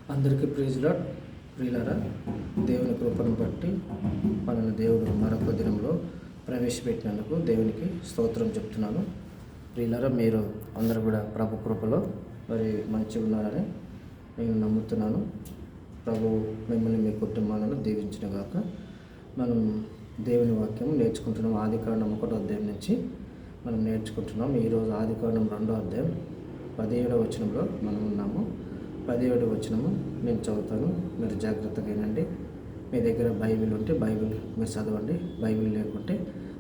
అందరికీ praise lord. ప్రియులారా, దేవుని కృపను బట్టి మనల్ని దేవుడు మరొక దినంలో ప్రవేశపెట్టినందుకు దేవునికి స్తోత్రం చెప్తున్నాను. ప్రియులారా, మీరు అందరూ కూడా ప్రభు కృపలో మరి మంచిగా ఉన్నారని నేను నమ్ముతున్నాను. ప్రభు మిమ్మల్ని మీ కుటుంబాలను దీవించినగాక. మనం దేవుని వాక్యం నేర్చుకుంటున్నాం. ఆదికాండం 1వ అధ్యాయం నుంచి మనం నేర్చుకుంటున్నాం. ఈరోజు ఆదికాండం 2వ అధ్యాయం 17వ వచనంలో మనం ఉన్నాము. 17వ వచనము నేను చదువుతాను, మీరు జాగ్రత్తగా వినండి. మీ దగ్గర బైబిల్ ఉంటే బైబిల్ మీరు చదవండి. బైబిల్ లేకుంటే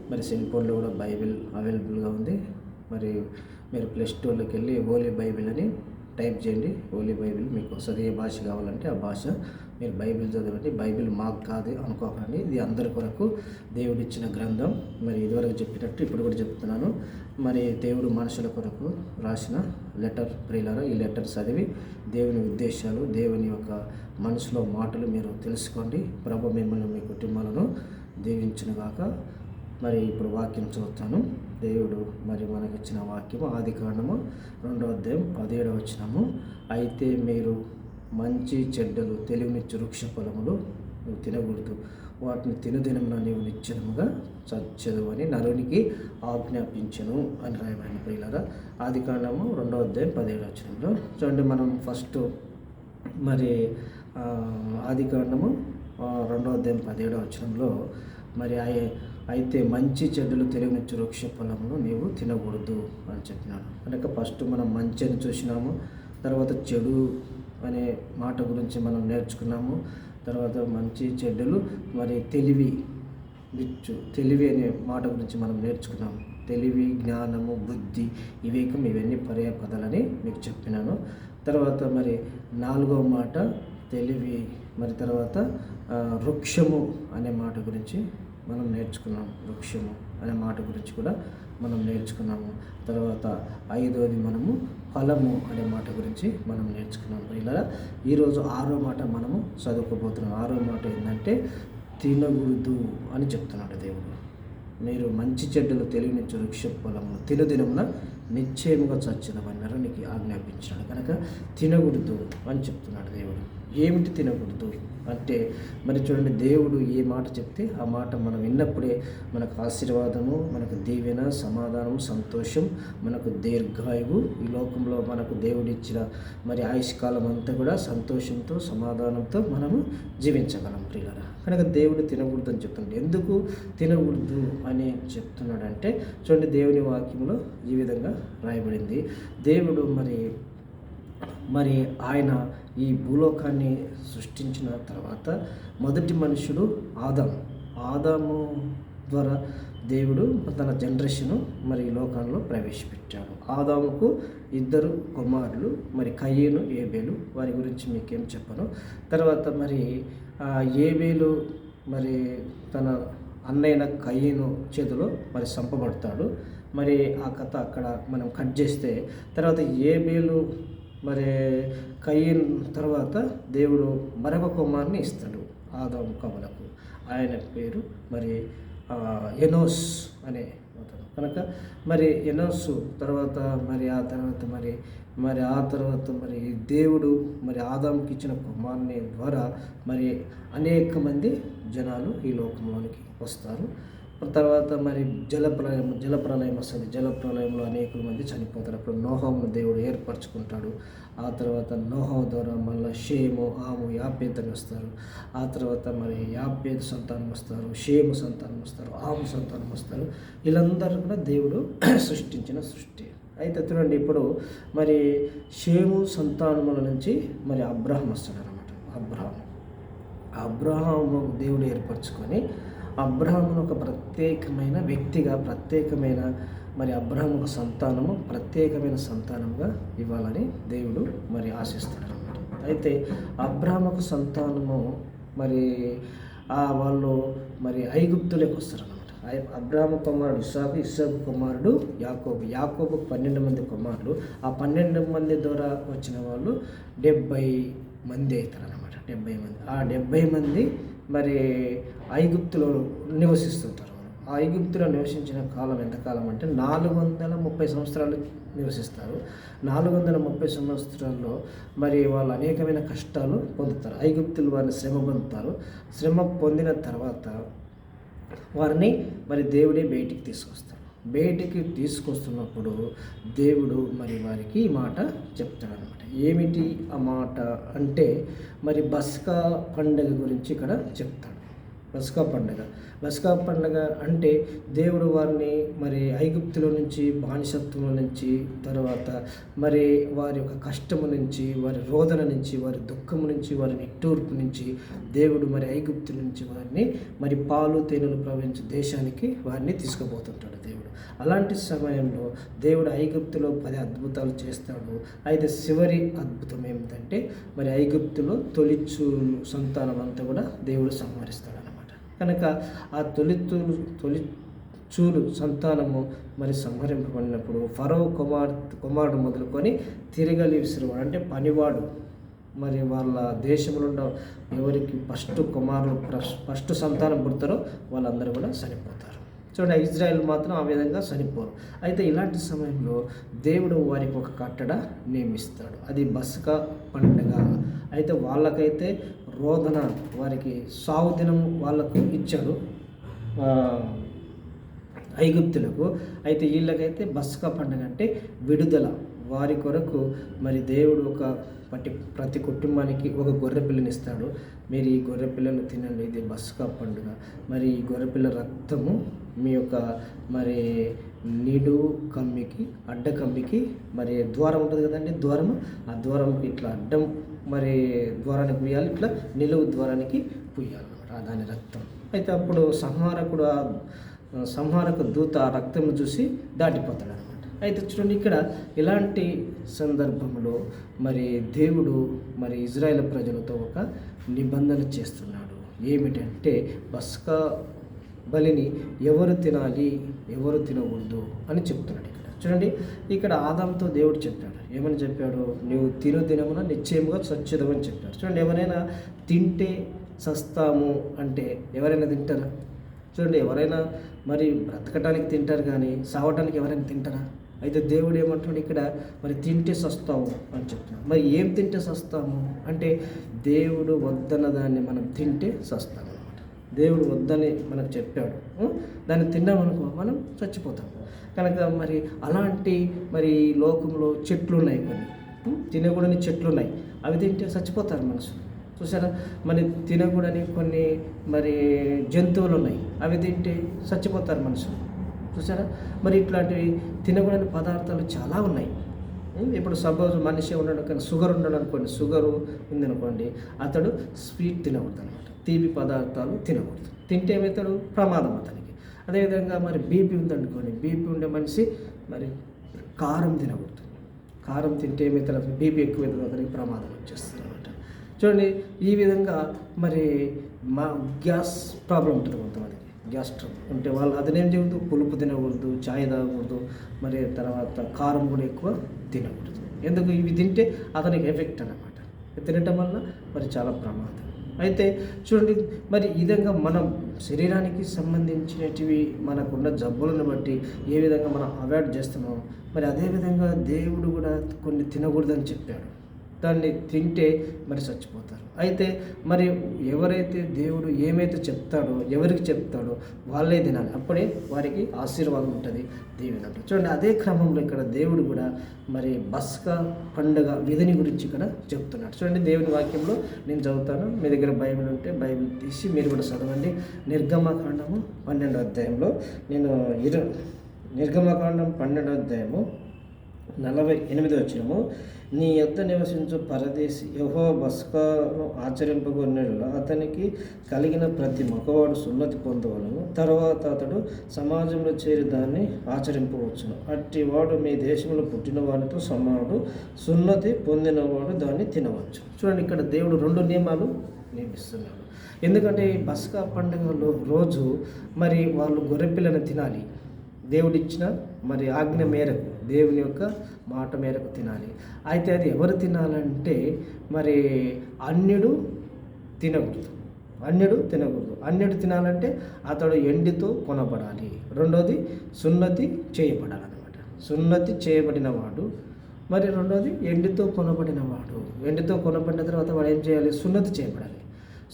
మరి సెల్ ఫోన్లో కూడా బైబిల్ అవైలబుల్గా ఉంది. మరి మీరు ప్లే స్టోర్లోకి వెళ్ళి హోలీ బైబిల్ అని టైప్ చేయండి. హోలీ బైబిల్ మీకు వస్తుంది. ఏ భాష కావాలంటే ఆ భాష మీరు బైబిల్ చదవండి. బైబిల్ మాకు కాదు అనుకోకండి, ఇది అందరి కొరకు దేవుడిచ్చిన గ్రంథం. మరి ఇదివరకు చెప్పినట్టు ఇప్పుడు కూడా చెప్తున్నాను. మరి దేవుడు మనుషుల కొరకు రాసిన లెటర్. ప్రియులారా, ఈ లెటర్ చదివి దేవుని ఉద్దేశాలు, దేవుని యొక్క మనసులో మాటలు మీరు తెలుసుకోండి. ప్రభు మిమ్మల్ని మీ కుటుంబాలను దీవించునుగాక. మరి ఇప్పుడు వాక్యం చదువుతాను. దేవుడు మరి మనకిచ్చిన వాక్యము ఆదికాండము 2వ అధ్యాయం 17వ వచనము. అయితే మీరు మంచి చెడ్డలు తెలివినిచ్చు వృక్ష ఫలములు నువ్వు తినకూడదు, వాటిని తినుదినమున నీవు నిశ్చయముగా చచ్చదు అని నరునికి ఆజ్ఞాపించను అని రాయబడిన. ప్రియులారా, ఆదికాండము 2వ అధ్యాయం 17వ వచనంలో చూడండి. మనం ఫస్ట్ మరి ఆదికాండము 2వ అధ్యాయం 17వ వచనంలో మరి అయితే మంచి చెడ్డలు తెలియనిచ్చు వృక్ష ఫలమును నీవు తినకూడదు అని చెప్పినాడు. కనుక ఫస్ట్ మనం మంచి అని చూసినాము, తర్వాత చెడు అనే మాట గురించి మనం నేర్చుకున్నాము. తర్వాత మంచి చెడ్డలు మరి తెలివి అనే మాట గురించి మనం నేర్చుకున్నాము. తెలివి, జ్ఞానము, బుద్ధి, వివేకం ఇవన్నీ పర్యాయ పదాలని మీకు చెప్పినాను. తర్వాత మరి 4వ మాట తెలివి, మరి తర్వాత వృక్షము అనే మాట గురించి మనం నేర్చుకున్నాము. వృక్షము అనే మాట గురించి కూడా మనం నేర్చుకున్నాము. తర్వాత 5వది మనము ఫలము అనే మాట గురించి మనం నేర్చుకున్నాము. ఇలా ఈరోజు 6వ మాట మనము చదువుకోబోతున్నాం. 6వ మాట ఏంటంటే తినకూడదు అని చెప్తున్నాడు దేవుడు. మీరు మంచి చెడ్డలు తెలియనిచ్చు వృక్ష ఫలము తినదినమున నిశ్చయముగా చచ్చినవని నరునికి ఆజ్ఞాపించాడు. కనుక తినకూడదు అని చెప్తున్నాడు దేవుడు. ఏమిటి తినకూడదు అంటే మరి చూడండి, దేవుడు ఏ మాట చెప్తే ఆ మాట మనం విన్నప్పుడే మనకు ఆశీర్వాదము, మనకు దీవెన, సమాధానం, సంతోషం, మనకు దీర్ఘాయువు, ఈ లోకంలో మనకు దేవుడిచ్చిన మరి ఆయుష్కాలం అంతా కూడా సంతోషంతో, సమాధానంతో మనము జీవించగలం. ప్రియులారా, కనుక దేవుడు తినకూడదు అని చెప్తున్నాడు. ఎందుకు తినకూడదు అని చెప్తున్నాడంటే చూడండి, దేవుని వాక్యంలో ఈ విధంగా రాయబడింది. దేవుడు మరి ఆయన ఈ భూలోకాన్ని సృష్టించిన తర్వాత మొదటి మనుషుడు ఆదాము ద్వారా దేవుడు తన జనరేషను మరి ఈ లోకంలో ప్రవేశపెట్టాడు. ఆదాముకు 2 కుమారులు, మరి కయ్యను, ఏబేలు. వారి గురించి మీకేం చెప్పను. తర్వాత మరి ఏబేలు మరి తన అన్నయ్య కయ్యను చేతిలో మరి చంపబడతాడు. మరి ఆ కథ అక్కడ మనం కట్ చేస్తే తర్వాత ఏబేలు మరి కయ్యన్ తర్వాత దేవుడు మరొక కుమారుని ఇస్తాడు ఆదాము కవలకు. ఆయన పేరు మరి ఎనోస్ అనే అతను. కనుక మరి ఎనోసు తర్వాత మరి దేవుడు మరి ఆదాముకి ఇచ్చిన కుమారుని ద్వారా మరి అనేక మంది జనాలు ఈ లోకంలోనికి వస్తారు. తర్వాత మరి జలప్రలయం వస్తుంది. జలప్రలయంలో అనేక మంది చనిపోతారు. అప్పుడు నోహమును దేవుడు ఏర్పరచుకుంటాడు. ఆ తర్వాత నోహం ద్వారా మళ్ళీ షేము, ఆము, యాపేతు అని వస్తారు. ఆ తర్వాత మరి యాపేతు సంతానం వస్తారు, షేము సంతానం వస్తారు, ఆము సంతానం వస్తారు. వీళ్ళందరూ కూడా దేవుడు సృష్టించిన సృష్టి. అయితే చూడండి, ఇప్పుడు మరి షేము సంతానముల నుంచి మరి అబ్రహాం వస్తాడు అన్నమాట. అబ్రహాము దేవుడు ఏర్పరచుకొని అబ్రహామును ఒక ప్రత్యేకమైన వ్యక్తిగా, ప్రత్యేకమైన మరి అబ్రహాం ఒక సంతానము, ప్రత్యేకమైన సంతానంగా ఇవ్వాలని దేవుడు మరి ఆశిస్తాడు అన్నమాట. అయితే అబ్రహాం ఒక సంతానము మరి వాళ్ళు మరి ఐగుప్తులోకి వస్తారు అన్నమాట. అబ్రహాము కుమారుడు ఇస్సాకు కుమారుడు యాకోబు 12 మంది కుమారులు. ఆ 12 మంది ద్వారా వచ్చిన వాళ్ళు 70 మంది అవుతారు అన్నమాట. 70 మంది. ఆ 70 మంది మరి ఐగుప్తులో నివసిస్తుంటారు. ఆ ఐగుప్తులో నివసించిన కాలం ఎంతకాలం అంటే 430 సంవత్సరాలు నివసిస్తారు. 430 సంవత్సరాల్లో మరి వాళ్ళు అనేకమైన కష్టాలు పొందుతారు. ఐగుప్తులు వారిని శ్రమ పొందుతారు. శ్రమ పొందిన తర్వాత వారిని మరి దేవుడే బయటికి తీసుకొస్తాడు. బయటికి తీసుకొస్తున్నప్పుడు దేవుడు మరి వారికి ఈ మాట చెప్తాడనమాట. ఏమిటి ఆ మాట అంటే మరి పస్కా పండుగ గురించి ఇక్కడ చెప్తాడు. పస్కా పండుగ అంటే దేవుడు వారిని మరి ఐగుప్తుల నుంచి, బానిసత్వం నుంచి, తర్వాత మరి వారి యొక్క కష్టము నుంచి, వారి రోదన నుంచి, వారి దుఃఖము నుంచి, వారి నిట్టూర్పు నుంచి దేవుడు మరి ఐగుప్తు నుంచి వారిని మరి పాలు తేనెలు ప్రవహించే దేశానికి వారిని తీసుకుపోతుంటాడు దేవుడు. అలాంటి సమయంలో దేవుడు ఐగుప్తులో 10 అద్భుతాలు చేస్తాడు. అయితే చివరి అద్భుతం ఏమిటంటే మరి ఐగుప్తులో తొలిచూలు సంతానం అంతా కూడా దేవుడు సంహరిస్తాడు అన్నమాట. కనుక ఆ తొలిచూలు సంతానము మరి సంహరింపబడినప్పుడు ఫరో కుమారుడు మొదలుకొని తిరగలి విసిరివాడు అంటే పనివాడు మరి వాళ్ళ దేశంలో ఉన్న ఎవరికి ఫస్ట్ సంతానం పుడతారో వాళ్ళందరూ కూడా చనిపోతారు. చూడండి, ఇజ్రాయెల్ మాత్రం ఆ విధంగా చనిపోరు. అయితే ఇలాంటి సమయంలో దేవుడు వారికి ఒక కట్టడ నియమిస్తాడు. అది పస్కా పండుగ. అయితే వాళ్ళకైతే రోదన, వారికి సావు దినం వాళ్ళకు ఇచ్చాడు ఐగుప్తులకు. అయితే వీళ్ళకైతే పస్కా పండుగ అంటే విడుదల. వారి కొరకు మరి దేవుడు ప్రతి కుటుంబానికి ఒక గొర్రెపిల్లని ఇస్తాడు. మీరు ఈ గొర్రెపిల్లను తినండి, ఇది పస్కా పండుగ. మరి ఈ గొర్రెపిల్ల రక్తము మీ యొక్క మరి అడ్డ కమ్మికి మరి ద్వారం ఉంటుంది కదండి, ద్వారము, ఆ ద్వారంకి ఇట్లా అడ్డం మరి ద్వారానికి పూయాలి, ఇట్లా నిలువు ద్వారానికి పూయాలన్నమాట దాని రక్తం. అయితే అప్పుడు సంహారక దూత ఆ రక్తం చూసి దాటిపోతాడు అనమాట. అయితే చూడండి, ఇక్కడ ఇలాంటి సందర్భంలో మరి దేవుడు మరి ఇజ్రాయేల్ ప్రజలతో ఒక నిబంధన చేస్తున్నాడు. ఏమిటంటే పస్కా బలిని ఎవరు తినాలి, ఎవరు తినకూడదు అని చెప్తున్నాడు. చూడండి, ఇక్కడ ఆదాంతో దేవుడు చెప్పాడు. ఏమని చెప్పాడు? నువ్వు దినమున నిశ్చయముగా చచ్చుదమని చెప్పాడు. చూడండి, ఎవరైనా తింటే చస్తాము అంటే ఎవరైనా తింటారా? చూడండి, ఎవరైనా మరి బ్రతకటానికి తింటారు కానీ సావటానికి ఎవరైనా తింటారా? అయితే దేవుడు ఏమంటున్నాడు ఇక్కడ, మరి తింటే చస్తాము అని చెప్తున్నాడు. మరి ఏం తింటే చస్తాము అంటే దేవుడు వద్దన్న దాన్ని మనం తింటే చస్తాము అనమాట. దేవుడు వద్దని మనకు చెప్పాడు, దాన్ని తిన్నామనుకో మనం చచ్చిపోతాం. కనుక మరి అలాంటి మరి లోకంలో చెట్లు ఉన్నాయి, కొన్ని తినకూడని చెట్లు ఉన్నాయి. అవి తింటే చచ్చిపోతారు మనుషులు. చూసారా? మరి తినకూడని కొన్ని మరి జంతువులు ఉన్నాయి, అవి తింటే చచ్చిపోతారు మనుషులు. చూసారా? మరి ఇట్లాంటివి తినకూడని పదార్థాలు చాలా ఉన్నాయి. ఇప్పుడు సపోజ్ మనిషి ఉండడం కానీ షుగర్ ఉండడం అనుకోండి, షుగరు ఉందనుకోండి, అతడు స్వీట్ తినకూడదు అనమాట, తీపి పదార్థాలు తినకూడదు. తింటే ఏమవుతాడు? ప్రమాదం అతనికి. అదేవిధంగా మరి బీపీ ఉందనుకోండి, బీపీ ఉండే మనిషి మరి కారం తినకూడదు. కారం తింటే ఏమవుతాడు? బీపీ ఎక్కువైతుంది, అతనికి ప్రమాదం వచ్చేస్తుంది అనమాట. చూడండి, ఈ విధంగా మరి గ్యాస్ ప్రాబ్లం ఉంటుంది కొంతమందికి. గ్యాస్ ట్రబుల్ ఉంటే వాళ్ళు అతనేం చేయకూడదు? పులుపు తినకూడదు, ఛాయ్ తాగకూడదు, మరి తర్వాత కారం కూడా ఎక్కువ తినకూడదు. ఎందుకు? ఇవి తింటే అతనికి ఎఫెక్ట్ అన్నమాట. తినటం వల్ల మరి చాలా ప్రమాదం. అయితే చూడండి, మరి ఈ విధంగా మనం శరీరానికి సంబంధించినటివి మనకున్న జబ్బులను బట్టి ఏ విధంగా మనం అవాయిడ్ చేస్తున్నామో మరి అదేవిధంగా దేవుడు కూడా కొన్ని తినకూడదని చెప్పాడు. దాన్ని తింటే మరి చచ్చిపోతారు. అయితే మరి ఎవరైతే దేవుడు ఏమైతే చెప్తాడో, ఎవరికి చెప్తాడో వాళ్ళే తినాలి, అప్పుడే వారికి ఆశీర్వాదం ఉంటుంది, దేవుని అంటే. చూడండి, అదే క్రమంలో ఇక్కడ దేవుడు కూడా మరి పస్కా పండుగ విధిని గురించి ఇక్కడ చెప్తున్నాడు. చూడండి, దేవుని వాక్యంలో నేను చదువుతాను, మీ దగ్గర బైబిల్ ఉంటే బైబిల్ తీసి మీరు కూడా చదవండి. నిర్గమకాండము 12వ అధ్యాయంలో నిర్గమకాండం 12వ అధ్యాయము 48వ వచనము, నీ యొద్ద నివసించు పరదేశి యెహోవా పస్కాను ఆచరింపగొన్నెడల అతనికి కలిగిన ప్రతి మగవాడు సున్నతి పొందవలను. తర్వాత అతడు సమాజంలో చేరి దాన్ని ఆచరింపవచ్చును. అట్టివాడు మీ దేశంలో పుట్టిన వారితో సమానుడు, సున్నతి పొందినవాడు దాన్ని తినవచ్చు. చూడండి, ఇక్కడ దేవుడు 2 నియమాలు నియమిస్తున్నాడు. ఎందుకంటే ఈ పస్కా పండుగలో రోజు మరి వాళ్ళు గొర్రెపిల్లని తినాలి. దేవుడిచ్చిన మరి ఆజ్ఞ మేరకు, దేవుని యొక్క మాట మేరకు తినాలి. అయితే అది ఎవరు తినాలంటే మరి అన్యుడు తినకూడదు. అన్యుడు తినకూడదు. అన్యుడు తినాలంటే అతడు ఎండితో కొనబడాలి. రెండోది సున్నతి చేయబడాలన్నమాట. సున్నతి చేయబడిన వాడు. మరి రెండోది ఎండితో కొనబడిన వాడు. ఎండితో కొనబడిన తర్వాత వాడు ఏం చేయాలి? సున్నతి చేయబడాలి.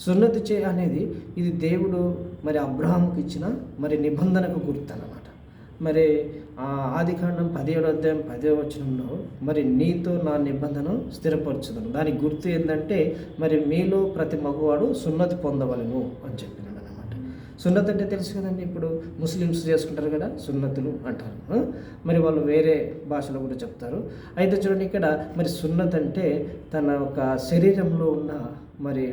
సున్నతి అనేది ఇది దేవుడు మరి అబ్రహాముకి ఇచ్చిన మరి నిబంధనకు గుర్తు అన్నమాట. మరి ఆదికాండం 17వ అధ్యాయం 10వ వచనంలో మరి నీతో నా నిబంధన స్థిరపరచుదను. దానికి గుర్తు ఏంటంటే మరి మీలో ప్రతి మగవాడు సున్నతి పొందవలను అని చెప్పినాడు అన్నమాట. సున్నతి అంటే తెలుసు కదండి, ఇప్పుడు ముస్లిమ్స్ చేసుకుంటారు కదా, సున్నతులు అంటారు. మరి వాళ్ళు వేరే భాషలో కూడా చెప్తారు. అయితే చూడండి, ఇక్కడ మరి సున్నతి అంటే తన ఒక శరీరంలో ఉన్న మరి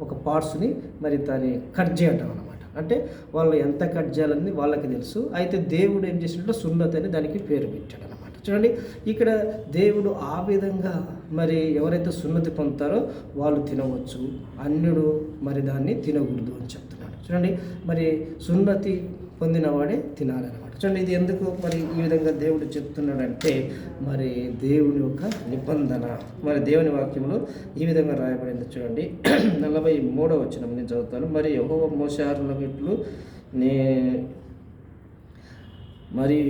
ఒక పార్ట్స్ని మరి దాన్ని కట్ చేయటం అన్నమాట. అంటే వాళ్ళు ఎంత కట్ చేయాలని వాళ్ళకి తెలుసు. అయితే దేవుడు ఏం చేసినట్టు సున్నతి అని దానికి పేరు పెట్టాడు అనమాట. చూడండి, ఇక్కడ దేవుడు ఆ విధంగా మరి ఎవరైతే సున్నతి పొందుతారో వాళ్ళు తినవచ్చు, అన్యుడు మరి దాన్ని తినకూడదు అని చెప్తున్నాడు. చూడండి, మరి సున్నతి పొందినవాడే తినాలన్నమాట. చూడండి, ఇది ఎందుకు మరి ఈ విధంగా దేవుడు చెప్తున్నాడంటే మరి దేవుని యొక్క నిబంధన. మరి దేవుని వాక్యంలో ఈ విధంగా రాయబడింది. చూడండి, 43వ వచనం నేను చదువుతాను. మరి యెహోవా మోషే ఆజ్ఞాపినట్లు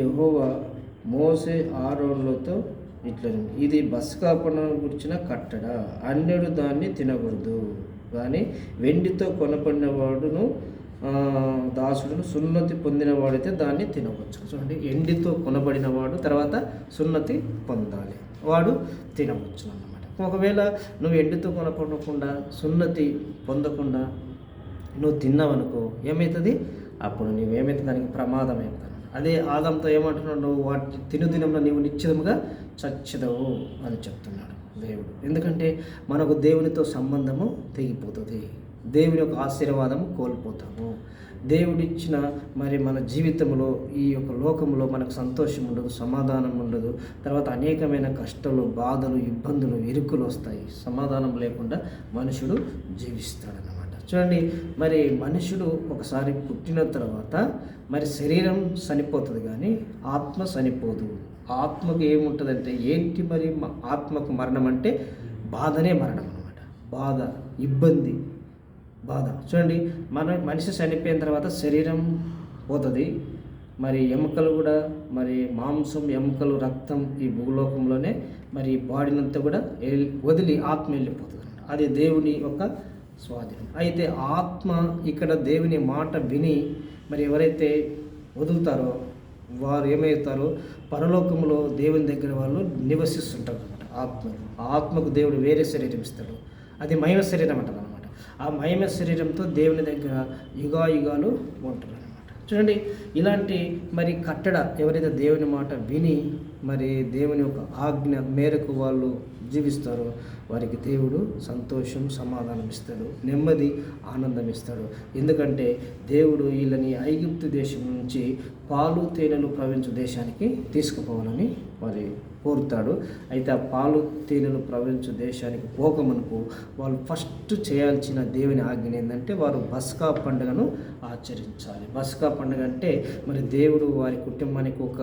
యెహోవా మోషే ఆరోనులతో ఇట్లను, ఇది పస్కా పండుగ గురించిన కట్టడ, అన్యుడు దాన్ని తినకూడదు, కానీ వెండితో కొనబడిన వాడును దాసుడును సున్నతి పొందినవాడైతే దాన్ని తినవచ్చు. చూడండి, ఎండితో కొనబడినవాడు తర్వాత సున్నతి పొందాలి, వాడు తినవచ్చు అన్నమాట. ఒకవేళ నువ్వు ఎండితో కొనకుండా సున్నతి పొందకుండా నువ్వు తిన్నావనుకో ఏమవుతుంది? అప్పుడు నువ్వేమైతే దానికి ప్రమాదం అవుతాను. అదే ఆదాంతో ఏమంటున్నావు? నువ్వు వాటి తినుదినంలో నీవు నిశ్చితముగా చచ్చదవు అని చెప్తున్నాడు దేవుడు. ఎందుకంటే మనకు దేవునితో సంబంధము తెగిపోతుంది, దేవుని యొక్క ఆశీర్వాదము కోల్పోతాము. దేవుడిచ్చిన మరి మన జీవితంలో ఈ యొక్క లోకంలో మనకు సంతోషం ఉండదు, సమాధానం ఉండదు. తర్వాత అనేకమైన కష్టాలు, బాధలు, ఇబ్బందులు, ఇరుకులు వస్తాయి. సమాధానం లేకుండా మనుషుడు జీవిస్తాడన్నమాట. చూడండి, మరి మనుషుడు ఒకసారి పుట్టిన తర్వాత మరి శరీరం చనిపోతుంది కానీ ఆత్మ చనిపోదు. ఆత్మకు ఏముంటుందంటే ఏంటి? మరి ఆత్మకు మరణం అంటే బాధనే మరణం అన్నమాట. బాధ, ఇబ్బంది, బాధ. చూడండి, మనిషి చనిపోయిన తర్వాత శరీరం పోతుంది, మరి ఎముకలు కూడా మరి మాంసం, ఎముకలు, రక్తం ఈ భూలోకంలోనే మరి బాడీనంతా కూడా వదిలి ఆత్మ వెళ్ళిపోతుంది. అది దేవుని యొక్క స్వాధీనం. అయితే ఆత్మ ఇక్కడ దేవుని మాట విని మరి ఎవరైతే వదులుతారో వారు ఏమవుతారో పరలోకంలో దేవుని దగ్గర వాళ్ళు నివసిస్తుంటారు అన్నమాట. ఆత్మకు దేవుడు వేరే శరీరం ఇస్తాడు, అది మహిమ శరీరం అంటారు అనమాట. ఆ మహిమ శరీరంతో దేవుని దగ్గర యుగాయుగాలు ఉంటారు అనమాట. చూడండి, ఇలాంటి మరి కట్టడ ఎవరైతే దేవుని మాట విని మరి దేవుని యొక్క ఆజ్ఞ మేరకు వాళ్ళు జీవిస్తారో వారికి దేవుడు సంతోషం, సమాధానం ఇస్తాడు, నెమ్మది, ఆనందం ఇస్తాడు. ఎందుకంటే దేవుడు వీళ్ళని ఐగుప్తు దేశం నుంచి పాలు తేనెలు ప్రవహించు దేశానికి తీసుకుపోవాలని మరి కోరుతాడు. అయితే ఆ పాలు తేనెలు ప్రవహించు దేశానికి పోకమునుపు వాళ్ళు ఫస్ట్ చేయాల్సిన దేవుని ఆజ్ఞ ఏంటంటే వారు పస్కా పండుగను ఆచరించాలి. పస్కా పండుగ అంటే మరి దేవుడు వారి కుటుంబానికి ఒక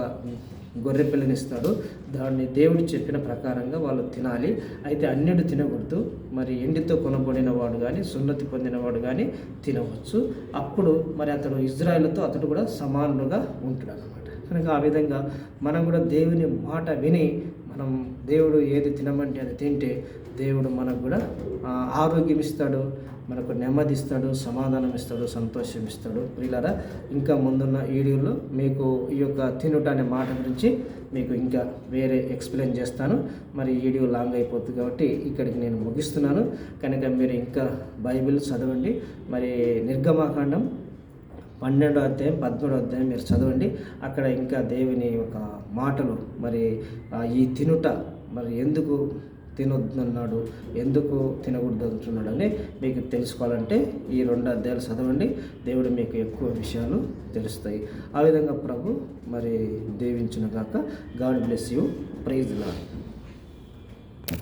గొర్రె పిల్లనిస్తాడు, దాన్ని దేవుడు చెప్పిన ప్రకారంగా వాళ్ళు తినాలి. అయితే అన్యుడు తినకూడదు. మరి ఎండితో కొనబడిన వాడు కానీ సున్నతి పొందినవాడు కానీ తినవచ్చు. అప్పుడు మరి అతడు ఇజ్రాయేలుతో అతడు కూడా సమానుడుగా ఉంటాడు అన్నమాట. కనుక ఆ విధంగా మనం కూడా దేవుని మాట విని మనం దేవుడు ఏది తినమంటే అది తింటే దేవుడు మనకు కూడా ఆరోగ్యం ఇస్తాడు, మనకు నెమ్మది ఇస్తాడు, సమాధానం ఇస్తాడు, సంతోషం ఇస్తాడు. ప్రియులారా, ఇంకా ముందున్న వీడియోలో మీకు ఈ యొక్క తినుట అనే మాట గురించి మీకు ఇంకా వేరే ఎక్స్ప్లెయిన్ చేస్తాను. మరి ఈ వీడియో లాంగ్ అయిపోతుంది కాబట్టి ఇక్కడికి నేను ముగిస్తున్నాను. కనుక మీరు ఇంకా బైబిల్ చదవండి. మరి నిర్గమాకాండం 12వ అధ్యాయం 13వ అధ్యాయం మీరు చదవండి. అక్కడ ఇంకా దేవుని యొక్క మాటలు మరి ఈ తినుట మరి ఎందుకు తినొద్దన్నాడు, ఎందుకు తినకూడదు అంటున్నాడు అని మీకు తెలుసుకోవాలంటే ఈ 2 అధ్యాయాలు చదవండి. దేవుడు మీకు ఎక్కువ విషయాలు తెలుస్తాయి. ఆ విధంగా ప్రభు మరి దీవించును గాక. God bless you. Praise lord.